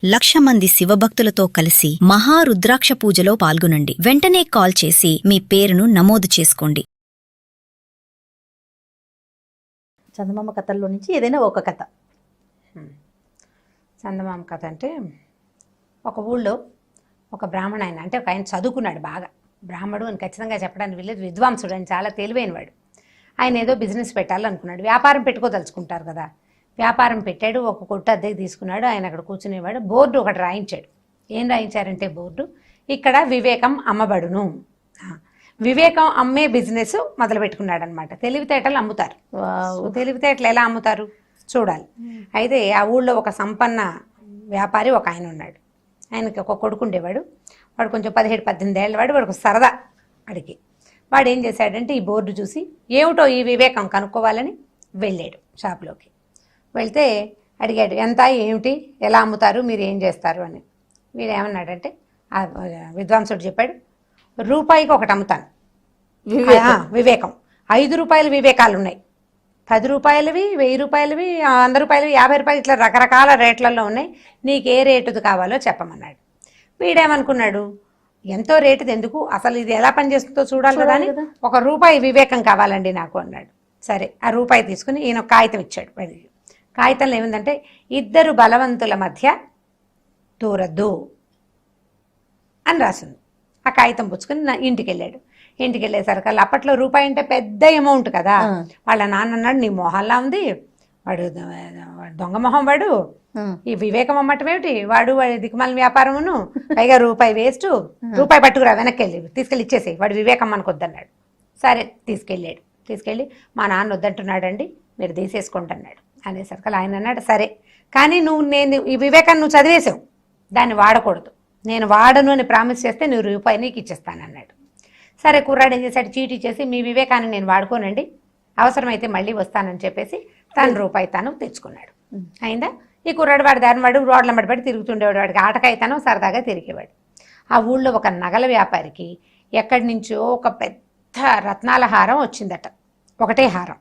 1,00,000 మంది శివభక్తులతో కలిసి మహారుద్రాక్ష పూజలో పాల్గొనండి. వెంటనే కాల్ చేసి మీ పేరును నమోదు చేసుకోండి. చందమామ కథల్లో నుంచి ఏదైనా ఒక కథ. చందమామ కథ అంటే, ఒక ఊళ్ళో ఒక బ్రాహ్మణ ఆయన, అంటే ఒక ఆయన చదువుకున్నాడు బాగా, బ్రాహ్మడు అని ఖచ్చితంగా చెప్పడానికి వీళ్ళేది, విద్వాంసుడు అని, చాలా తెలివైనవాడు. ఆయన ఏదో బిజినెస్ పెట్టాలనుకున్నాడు, వ్యాపారం పెట్టుకోదలుచుకుంటారు కదా. వ్యాపారం పెట్టాడు, ఒక కొట్టు అద్దెకి తీసుకున్నాడు. ఆయన అక్కడ కూర్చునేవాడు. బోర్డు ఒకటి రాయించాడు. ఏం రాయించారంటే బోర్డు, ఇక్కడ వివేకం అమ్మబడును. వివేకం అమ్మే బిజినెస్ మొదలు పెట్టుకున్నాడు అనమాట. తెలివితేటలు అమ్ముతారు. తెలివితేటలు ఎలా అమ్ముతారు చూడాలి. అయితే ఆ ఊళ్ళో ఒక సంపన్న వ్యాపారి ఒక ఆయన ఉన్నాడు. ఆయనకి ఒక కొడుకు ఉండేవాడు. వాడు కొంచెం 17-18 ఏళ్ళ వాడు. వాడికి సరదా వాడికి. వాడు ఏం చేశాడంటే ఈ బోర్డు చూసి ఏమిటో ఈ వివేకం కనుక్కోవాలని వెళ్ళాడు షాప్లోకి. వెళ్తే అడిగాడు, ఎంత, ఏమిటి, ఎలా అమ్ముతారు, మీరు ఏం చేస్తారు అని. వీడు ఏమన్నాడంటే, ఆ విద్వాంసుడు చెప్పాడు, రూపాయికి ఒకటి అమ్ముతాను వివేకం. 5 రూపాయల వివేకాలు ఉన్నాయి, 10 రూపాయలవి, 1000 రూపాయలవి, 100 రూపాయలవి, 50 రూపాయలు, ఇట్లా రకరకాల రేట్లలో ఉన్నాయి. నీకు ఏ రేటుది కావాలో చెప్పమన్నాడు. వీడేమనుకున్నాడు, ఎంతో రేటుది ఎందుకు, అసలు ఇది ఎలా పనిచేస్తుందో చూడాలి కదా అని, 1 రూపాయి వివేకం కావాలండి నాకు అన్నాడు. సరే, ఆ రూపాయి తీసుకుని ఈయన కాగితం ఇచ్చాడు. వాడికి కాగితంలో ఏముందంటే, 2 బలవంతుల మధ్య దూరద్దు అని రాసింది. ఆ కాగితం పుచ్చుకుని ఇంటికి వెళ్ళాడు. ఇంటికి వెళ్ళేసరికి అప్పట్లో రూపాయి అంటే పెద్ద అమౌంట్ కదా. వాళ్ళ నాన్న అన్నాడు, నీ మొహల్లా ఉంది, వాడు దొంగ మొహం, వాడు ఈ వివేకం అమ్మటం ఏమిటి, వాడు దిక్కుమాలిన వ్యాపారమును, పైగా రూపాయి వేస్ట్, రూపాయి పట్టుకురా, వెనక్కి వెళ్ళి తీసుకెళ్ళి ఇచ్చేసి, వాడు వివేకం అనుకొద్దన్నాడు. సరే, తీసుకెళ్ళి మా నాన్న వద్దంటున్నాడండి, మీరు తీసేసుకోండి అన్నాడు. అనేసరికి ఆయన అన్నాడు, సరే, కానీ నేను ఈ వివేకాన్ని నువ్వు చదివేసావు, దాన్ని వాడకూడదు, నేను వాడను అని ప్రామిస్ చేస్తే నువ్వు రూపాయి నీకు ఇచ్చేస్తాను అన్నాడు. సరే, కుర్రాడు ఏం చేశాడు, చీటీ చేసి, మీ వివేకాన్ని నేను వాడుకోనండి, అవసరమైతే మళ్ళీ వస్తానని చెప్పేసి తను రూపాయి తాను తెచ్చుకున్నాడు. అయిందా. ఈ కుర్రాడు వాడు దాని వాడు రోడ్ల మడిపడి తిరుగుతుండేవాడు. వాడికి ఆటకైతాను సరదాగా తిరిగేవాడు. ఆ ఊళ్ళో ఒక నగల వ్యాపారికి ఎక్కడి నుంచో ఒక పెద్ద రత్నాల హారం వచ్చిందట. ఒకటే హారం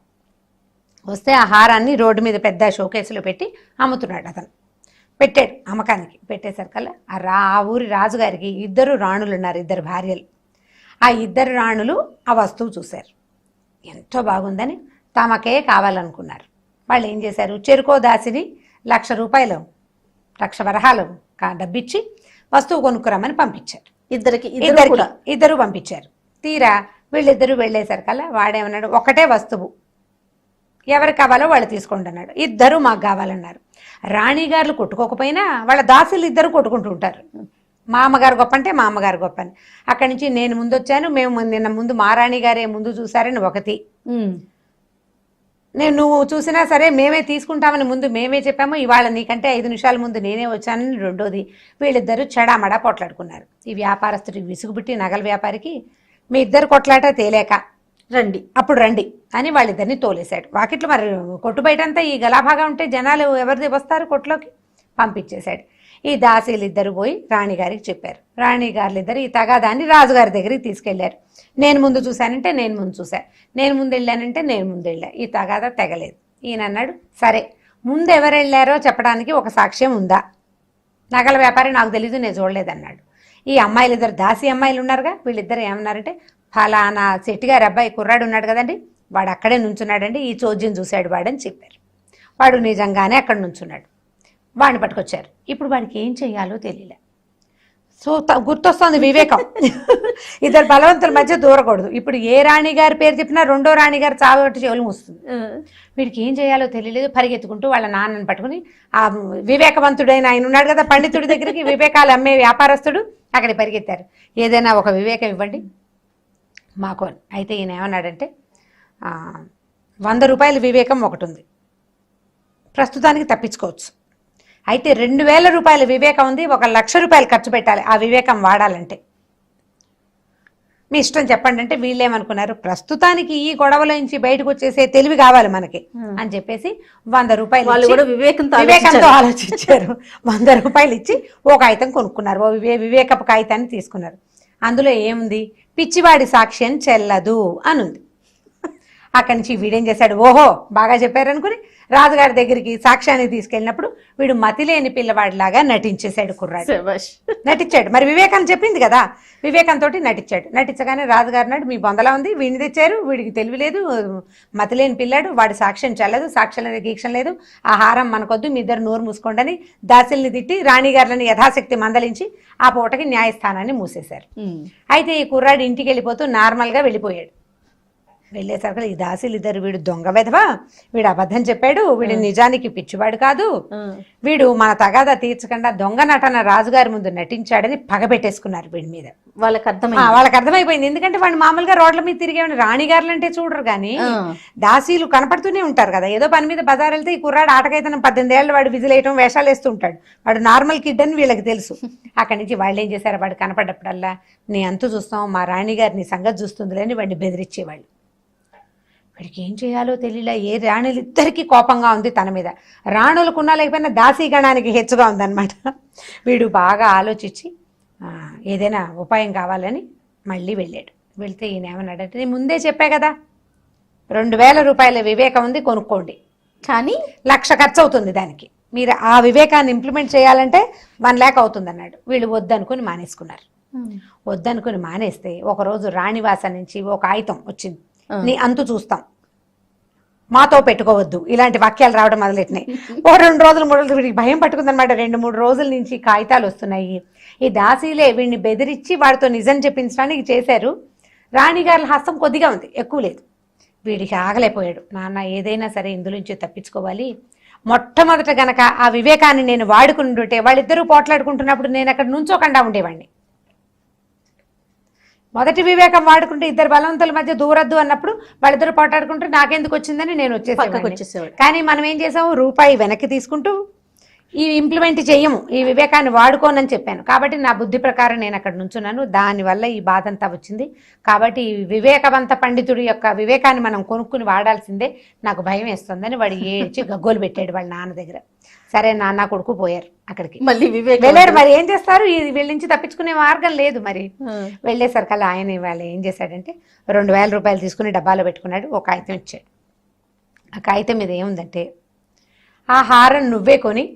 వస్తే ఆ హారాన్ని రోడ్డు మీద పెద్ద షోకేసులో పెట్టి అమ్ముతున్నాడు. అతను పెట్టాడు అమ్మకానికి. పెట్టేసరికల్లా ఆ ఊరి రాజుగారికి 2 రాణులు ఉన్నారు, 2 భార్యలు. ఆ 2 రాణులు ఆ వస్తువు చూశారు, ఎంతో బాగుందని తమకే కావాలనుకున్నారు. వాళ్ళు ఏం చేశారు, చెరుకో దాసిని 1,00,000 రూపాయలు, 1,00,000 వరహాలు డబ్బిచ్చి వస్తువు కొనుక్కురమ్మని పంపించారు. ఇద్దరు పంపించారు. తీరా వీళ్ళిద్దరూ వెళ్ళేసరికల్లా వాడేమన్నాడు, ఒకటే వస్తువు, ఎవరు కావాలో వాళ్ళు తీసుకోండి అన్నాడు. 2 మాకు కావాలన్నారు. రాణిగారులు కొట్టుకోకపోయినా వాళ్ళ దాసులు 2 కొట్టుకుంటూ ఉంటారు. మా అమ్మగారు గొప్ప అంటే మా అమ్మగారు గొప్ప అని. అక్కడి నుంచి నేను ముందు వచ్చాను, మేము నిన్న ముందు మా రాణిగారే ముందు చూసారని ఒకటి, నువ్వు చూసినా సరే మేమే తీసుకుంటామని ముందు మేమే చెప్పాము, ఇవాళ నీకంటే 5 నిమిషాల ముందు నేనే వచ్చానని రెండోది. వీళ్ళిద్దరూ చెడామడా కొట్లాడుకున్నారు. ఈ వ్యాపారస్తుడికి విసుగుబుట్టి నగల వ్యాపారికి, మీ 2 కొట్లాట తేలేక అప్పుడు రండి అని వాళ్ళిద్దరిని తోలేశాడు. వాకిట్లో మరి కొట్టు బయటంతా ఈ గలాభాగా ఉంటే జనాలు ఎవరిది వస్తారు, కొట్టులోకి పంపించేశాడు. ఈ దాసీలు 2 పోయి రాణిగారికి చెప్పారు. రాణిగారులిద్దరు ఈ తగాదాన్ని రాజుగారి దగ్గరికి తీసుకెళ్లారు. నేను ముందు చూశానంటే నేను ముందు చూశాను, నేను ముందు వెళ్ళానంటే నేను ముందు వెళ్ళా. ఈ తగాదా తెగలేదు. ఈయన అన్నాడు, సరే, ముందు ఎవరు వెళ్ళారో చెప్పడానికి ఒక సాక్ష్యం ఉందా? నగల వ్యాపారి నాకు తెలీదు, నేను చూడలేదన్నాడు. ఈ అమ్మాయిలు 2 దాసీ అమ్మాయిలు ఉన్నారుగా, వీళ్ళిద్దరు ఏమన్నారంటే, ఫలానా శెట్టిగారి అబ్బాయి కుర్రాడు ఉన్నాడు కదండి, వాడు అక్కడే నుంచున్నాడండి, ఈ చోద్యం చూశాడు వాడని చెప్పారు. వాడు నిజంగానే అక్కడ నుంచున్నాడు. వాడిని పట్టుకొచ్చారు. ఇప్పుడు వాడికి ఏం చెయ్యాలో తెలియలే. సో గుర్తొస్తుంది వివేకం. 2 బలవంతుల మధ్య దూరకూడదు. ఇప్పుడు ఏ రాణిగారి పేరు చెప్పినా రెండో రాణిగారు చావట్టి చెవులు మూస్తుంది. వీడికి ఏం చేయాలో తెలియలేదు. పరిగెత్తుకుంటూ వాళ్ళ నాన్నని పట్టుకుని, ఆ వివేకవంతుడైన ఆయన ఉన్నాడు కదా పండితుడి దగ్గరికి, వివేకాలు అమ్మే వ్యాపారస్తుడు, అక్కడికి పరిగెత్తారు. ఏదైనా ఒక వివేకం ఇవ్వండి మాకు. అయితే ఈయన ఏమన్నాడంటే, 100 రూపాయల వివేకం ఒకటి ఉంది, ప్రస్తుతానికి తప్పించుకోవచ్చు. అయితే 2,000 రూపాయల వివేకం ఉంది, 1,00,000 రూపాయలు ఖర్చు పెట్టాలి ఆ వివేకం వాడాలంటే, మీ ఇష్టం చెప్పండి అంటే, వీళ్ళేమనుకున్నారు, ప్రస్తుతానికి ఈ గొడవలో నుంచి బయటకు వచ్చేసే తెలివి కావాలి మనకి అని చెప్పేసి 100 రూపాయలు వివేకంతో ఆలోచించారు. 100 రూపాయలు ఇచ్చి ఓ కాగితం కొనుక్కున్నారు. ఓ వివేకపు కాగితాన్ని తీసుకున్నారు. అందులో ఏముంది, పిచ్చివాడి సాక్ష్యం చెల్లదు అని ఉంది. అక్కడి నుంచి వీడేం చేశాడు, ఓహో బాగా చెప్పారనుకుని రాజుగారి దగ్గరికి సాక్ష్యానికి తీసుకెళ్ళినప్పుడు వీడు మతిలేని పిల్లవాడిలాగా నటించేశాడు కుర్రాడు. నటించాడు. మరి వివేకం చెప్పింది కదా, వివేకంతో నటించాడు. నటించగానే రాజుగారు నాడు మీ బొందలా ఉంది, వీడిని తెచ్చారు, వీడికి తెలివి లేదు, మతిలేని పిల్లాడు, వాడి సాక్ష్యం చెల్లదు, సాక్ష్యం లేదు, గీక్షం లేదు, ఆ హారం మనకొద్దు, మీ ఇద్దరు నోరు మూసుకోండి దాసిల్ని తిట్టి రాణిగారులని యథాశక్తి మందలించి ఆ పూటకి న్యాయస్థానాన్ని మూసేశారు. అయితే ఈ కుర్రాడు ఇంటికి వెళ్ళిపోతూ నార్మల్గా వెళ్ళిపోయాడు. వెళ్ళేసరికి ఈ దాసీలు ఇద్దరు, వీడు దొంగ వెధవా, వీడు అబద్ధం చెప్పాడు, వీడు నిజానికి పిచ్చివాడు కాదు, వీడు మన తగాదా తీర్చకుండా దొంగ నటన రాజుగారి ముందు నటించాడని పగ పెట్టేసుకున్నారు వీడి మీద. వాళ్ళకి అర్థమైపోయింది. ఎందుకంటే వాడు మామూలుగా రోడ్ల మీద తిరిగేవాడు, రాణిగారులు అంటే చూడరు కానీ దాసీలు కనపడుతూనే ఉంటారు కదా. ఏదో పని మీద బజార్ వెళ్తే ఈ కుర్రాడు ఆటకైతే 18 ఏళ్ళు వాడు విజిలేయటం వేషాలు వేస్తూ ఉంటాడు, వాడు నార్మల్ కిడ్ అని వీళ్ళకి తెలుసు. అక్కడి నుంచి వాళ్ళు ఏం చేశారు, వాడు కనపడ్డప్పుడల్లా నీ అంతు చూస్తాం, మా రాణిగారి నీ సంగతి చూస్తుంది అని వాడిని బెదిరించేవాళ్ళు. వాడికి ఏం చేయాలో తెలియలే. ఏ రాణులు ఇద్దరికీ కోపంగా ఉంది తన మీద, రాణులకున్నా లేకపోయినా దాసీగణానికి హెచ్చుగా ఉందన్నమాట. వీడు బాగా ఆలోచించి ఏదైనా ఉపాయం కావాలని మళ్ళీ వెళ్ళాడు. వెళ్తే ఈయన ఏమన్నాడంటే, నేను ముందే చెప్పా కదా 2000 రూపాయల వివేకం ఉంది, కొనుక్కోండి, కానీ 1,00,000 ఖర్చు అవుతుంది దానికి, మీరు ఆ వివేకాన్ని ఇంప్లిమెంట్ చేయాలంటే 1 lakh అవుతుంది అన్నాడు. వీళ్ళు వద్దనుకుని మానేసుకున్నారు. వద్దనుకుని మానేస్తే ఒకరోజు రాణివాస నుంచి ఒక ఆయుధం వచ్చింది, నీ అంతు చూస్తాం, మాతో పెట్టుకోవద్దు, ఇలాంటి వాక్యాలు రావడం మొదలెట్టినాయి. 2 రోజులు 3 రోజులు వీడికి భయం పట్టుకుందనమాట. 2-3 రోజుల నుంచి కాగితాలు వస్తున్నాయి. ఈ దాసీలే వీడిని బెదిరించి వాడితో నిజం చెప్పించడానికి చేశారు. రాణిగారి హస్తం కొద్దిగా ఉంది, ఎక్కువ లేదు. వీడికి ఆగలేకపోయాడు. నాన్న ఏదైనా సరే ఇందులోంచి తప్పించుకోవాలి, మొట్టమొదట గనక ఆ వివేకాన్ని నేను వాడుకుంటుంటే వాళ్ళిద్దరూ పోట్లాడుకుంటున్నప్పుడు నేను అక్కడ నుంచోకుండా ఉండేవాడిని. మొదటి వివేకం వాడుకుంటే ఇద్దరు బలవంతుల మధ్య దూరద్దు అన్నప్పుడు వాళ్ళిద్దరు పోటాడుకుంటే నాకెందుకు వచ్చిందని నేను వచ్చేసేవాడిని. కానీ మనం ఏం చేసాము, రూపాయి వెనక్కి తీసుకుంటూ ఈ ఇంప్లిమెంట్ చెయ్యము, ఈ వివేకాన్ని వాడుకోనని చెప్పాను. కాబట్టి నా బుద్ధి ప్రకారం నేను అక్కడ నుంచున్నాను, దానివల్ల ఈ బాధ అంతా వచ్చింది. కాబట్టి ఈ వివేకవంత పండితుడి యొక్క వివేకాన్ని మనం కొనుక్కుని వాడాల్సిందే, నాకు భయం వేస్తుందని వాడు ఏడ్చి గగ్గోలు పెట్టాడు వాళ్ళ నాన్న దగ్గర. సరే నాన్న కొడుకు పోయారు అక్కడికి, మళ్ళీ వెళ్ళారు. మరి ఏం చేస్తారు, వీళ్ళ నుంచి తప్పించుకునే మార్గం లేదు. మరి వెళ్ళేసరికల్లా ఆయన వాళ్ళు ఏం చేశాడంటే 2000 రూపాయలు తీసుకుని డబ్బాలో పెట్టుకున్నాడు, ఒక కాగితం ఇచ్చాడు. ఆ కాగితం మీద ఏముందంటే, ఆ హారం నువ్వే కొని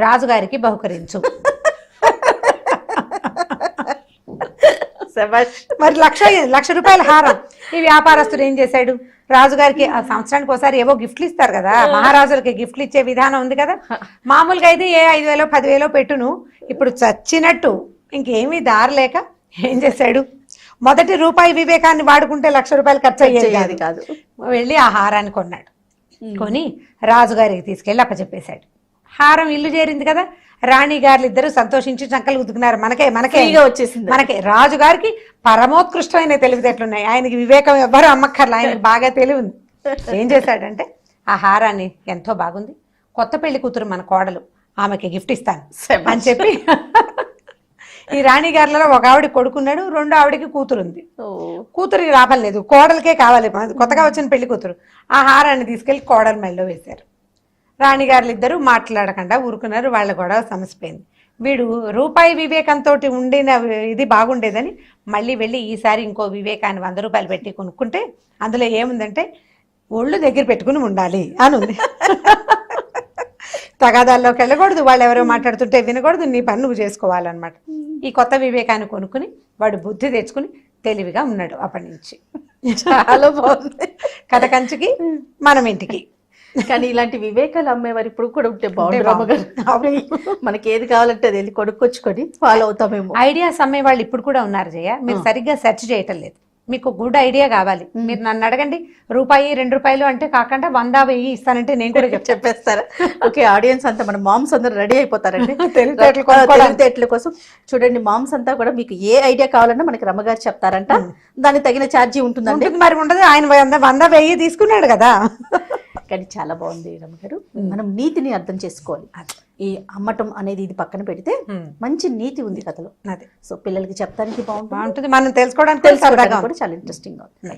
రాజుగారికి బహుకరించు. మరి 1,00,000 రూపాయల హారం. ఈ వ్యాపారస్తుడు ఏం చేశాడు, రాజుగారికి ఆ సంవత్సరానికి ఒకసారి ఏవో గిఫ్ట్లు ఇస్తారు కదా, మహారాజులకి గిఫ్ట్లు ఇచ్చే విధానం ఉంది కదా. మామూలుగా అయితే ఏ 5,000 10,000 పెట్టును, ఇప్పుడు చచ్చినట్టు ఇంకేమీ దారలేక ఏం చేశాడు, మొదటి రూపాయి వివేకాన్ని వాడుకుంటే 1,00,000 రూపాయలు ఖర్చు అయ్యేది కాదు. వెళ్ళి ఆ హారాన్ని కొన్నాడు. కొని రాజుగారికి తీసుకెళ్ళి అప్పచెప్పేశాడు. హారం ఇల్లు చేరింది కదా, రాణి గారులు ఇద్దరు సంతోషించి చంకలు ఉతుకున్నారు. మనకే వచ్చేసింది. మనకే రాజుగారికి పరమోత్కృష్టమైన తెలివితేటలున్నాయి, ఆయనకి వివేకం ఎవ్వరూ అమ్మక్కర్లా, ఆయనకి బాగా తెలివి ఉంది. ఏం చేశాడంటే ఆ హారాన్ని, ఎంతో బాగుంది, కొత్త పెళ్లి కూతురు మన కోడలు, ఆమెకి గిఫ్ట్ ఇస్తాను అని చెప్పి ఈ రాణి గారులలో ఒక ఆవిడ కొడుకున్నాడు, 2వ ఆవిడకి కూతురు ఉంది. కూతురికి రాపం లేదు, కోడలకే కావాలి, కొత్తగా వచ్చిన పెళ్లి కూతురు. ఆ హారాన్ని తీసుకెళ్లి కోడల మెళ్ళలో వేశారు. రాణిగారులు ఇద్దరు మాట్లాడకుండా ఊరుకున్నారు. వాళ్ళ గొడవ సమసిపోయింది. వీడు రూపాయి వివేకంతో ఉండిన ఇది బాగుండేదని మళ్ళీ వెళ్ళి ఈసారి ఇంకో వివేకాన్ని 100 రూపాయలు పెట్టి కొనుక్కుంటే అందులో ఏముందంటే, ఒళ్ళు దగ్గర పెట్టుకుని ఉండాలి అని ఉంది. తగాదాల్లోకి వెళ్ళకూడదు, వాళ్ళు ఎవరో మాట్లాడుతుంటే వినకూడదు, నీ పని నువ్వు చేసుకోవాలన్నమాట. ఈ కొత్త వివేకాన్ని కొనుక్కుని వాడు బుద్ధి తెచ్చుకుని తెలివిగా ఉన్నాడు అప్పటి నుంచి. చాలా బాగుంది కథ. కంచికి మనం ఇంటికి. కానీ ఇలాంటి వివేకాలు అమ్మేవారు ఇప్పుడు కూడా ఉంటే బాగుంటుంది. మనకి ఏది కావాలంటే అది వెళ్ళి కొనుక్కొచ్చుకొని ఫాలో అవుతామేమో. ఐడియాస్ అమ్మే వాళ్ళు ఇప్పుడు కూడా ఉన్నారు జయ, మీరు సరిగ్గా సెర్చ్ చేయటం లేదు. మీకు గుడ్ ఐడియా కావాలి, మీరు నన్ను అడగండి, రూపాయి 2 రూపాయలు అంటే కాకుండా 100 1000 ఇస్తానంటే నేను కూడా చెప్పేస్తారా? ఓకే, ఆడియన్స్ అంతా మన మామ్స్ అందరూ రెడీ అయిపోతారండి తెలివితేటల కోసం. చూడండి, మామ్స్ అంతా కూడా మీకు ఏ ఐడియా కావాలన్నా మనకి రమ్మగారు చెప్తారంట, దానికి తగిన ఛార్జీ ఉంటుందండి. మరి ఉండదు, ఆయన 100 1000 తీసుకున్నాడు కదా. కానీ చాలా బాగుంది రమ్మగారు. మనం నీతిని అర్థం చేసుకోవాలి. ఈ అమ్మటం అనేది ఇది పక్కన పెడితే మంచి నీతి ఉంది కథలో. అదే, సో పిల్లలకి చెప్పడానికి బాగుంటుంది, మనం తెలుసుకోవడానికి కూడా చాలా ఇంట్రెస్టింగ్ గా ఉంది.